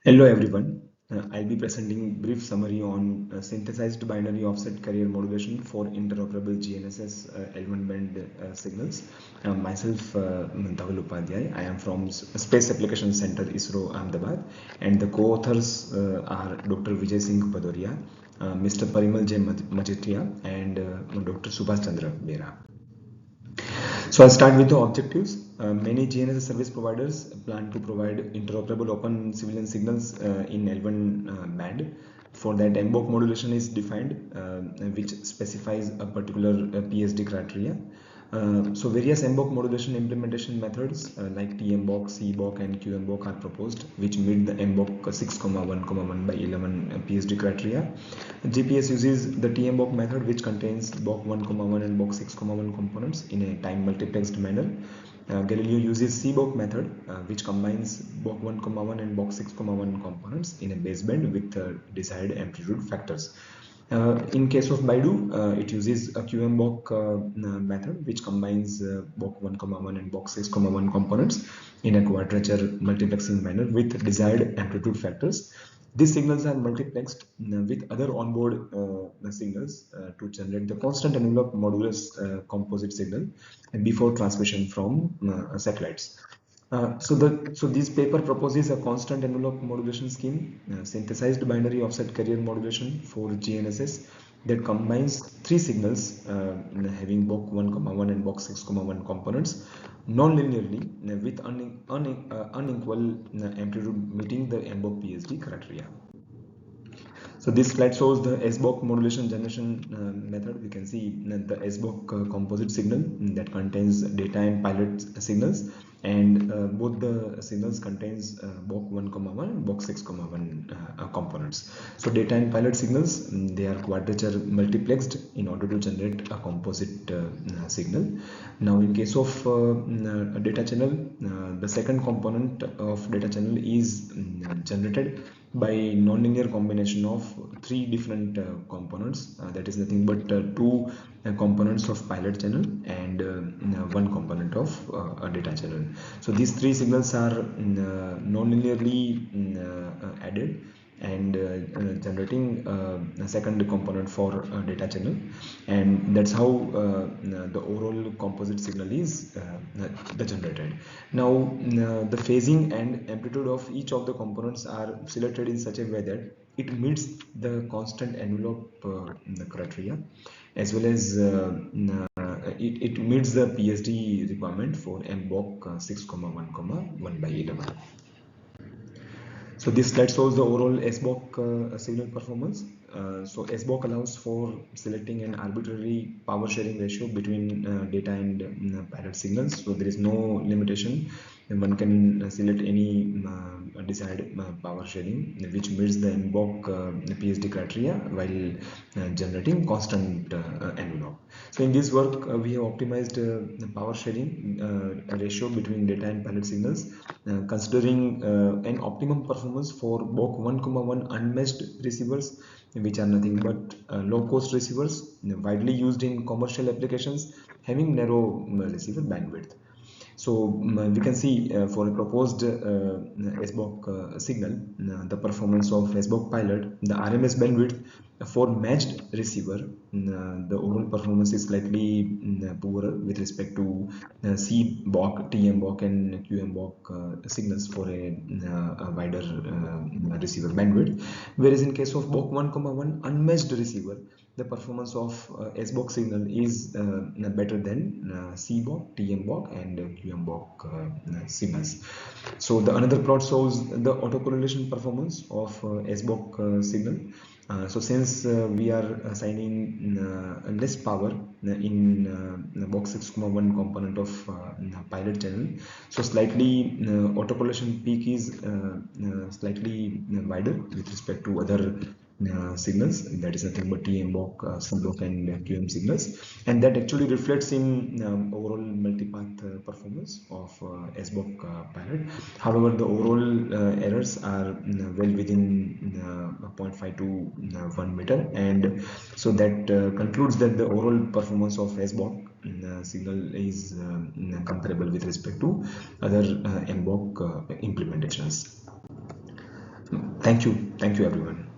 Hello everyone. I'll be presenting brief summary on synthesized binary offset carrier modulation for interoperable GNSS L1 band signals. Myself, Dhaval Upadhyay. I am from Space Application Center, ISRO, Ahmedabad, and the co-authors are Dr. Vijay Singh Bhadoria, Mr. Parimal J. Majitia, and Dr. Subhash Chandra Bera. So I'll start with the objectives. Many GNSS service providers plan to provide interoperable open civilian signals in L1 band. For that, MBOC modulation is defined, which specifies a particular PSD criteria. So various MBOC modulation implementation methods like TMBOC, CBOC and QMBOC are proposed, which meet the MBOC 6,1,1 by 11 PSD criteria. GPS uses the TMBOC method, which contains BOC 1,1 and BOC 6,1 components in a time multiplexed manner. Galileo uses CBOC method, which combines BOC 1,1 and BOC 6,1 components in a baseband with desired amplitude factors. In case of Baidu, it uses a QMBOC method, which combines BOC 1,1 and BOC 6,1 components in a quadrature multiplexing manner with desired amplitude factors. These signals are multiplexed with other onboard signals to generate the constant envelope modulus composite signal before transmission from satellites. So this paper proposes a constant envelope modulation scheme, synthesized binary offset carrier modulation for GNSS that combines three signals having BOC 1,1 and BOC 6,1 components non-linearly with unequal amplitude meeting the MBOC PSD criteria. So this slide shows the SBOK modulation generation method. We can see the SBOK composite signal that contains data and pilot signals, and both the signals contains BOC 1,1 and BOC 6,1 components. So data and pilot signals, they are quadrature multiplexed in order to generate a composite signal. Now in case of a data channel, the second component of data channel is generated by nonlinear combination of three different components, that is nothing but two components of pilot channel and one component of a data channel. So these three signals are nonlinearly added and generating a second component for data channel, and that's how the overall composite signal is generated. Now the phasing and amplitude of each of the components are selected in such a way that it meets the constant envelope criteria, as well as it meets the PSD requirement for MBOC 6,1,1 by 11. So this slide shows the overall SBOC signal performance. So SBOC allows for selecting an arbitrary power sharing ratio between data and pilot signals. So there is no limitation, and one can select any desired power sharing which meets the MBOC PSD criteria while generating constant envelope. So in this work, we have optimized the power sharing ratio between data and pilot signals, considering an optimum performance for BOC 1,1 unmatched receivers, which are nothing but low-cost receivers widely used in commercial applications having narrow receiver bandwidth. So we can see for a proposed SBOC signal, the performance of SBOC pilot, the RMS bandwidth for matched receiver, the overall performance is slightly poorer with respect to CBOC, TMBOC and QMBOC signals for a wider receiver bandwidth. Whereas in case of BOC 1,1 unmatched receiver, the performance of SBOC signal is better than CBOC, TMBOC and QMBOC signals. So the another plot shows the autocorrelation performance of SBOC signal. So since we are assigning less power in BOC 6,1 component of pilot channel, so slightly autocorrelation peak is slightly wider with respect to other signals, that is nothing but TMBOC, CBOC and QM signals, and that actually reflects in overall multipath performance of SBOC pilot. However, the overall errors are well within 0.5 to 1 meter, and so that concludes that the overall performance of SBOC signal is comparable with respect to other MBOC implementations. Thank you everyone.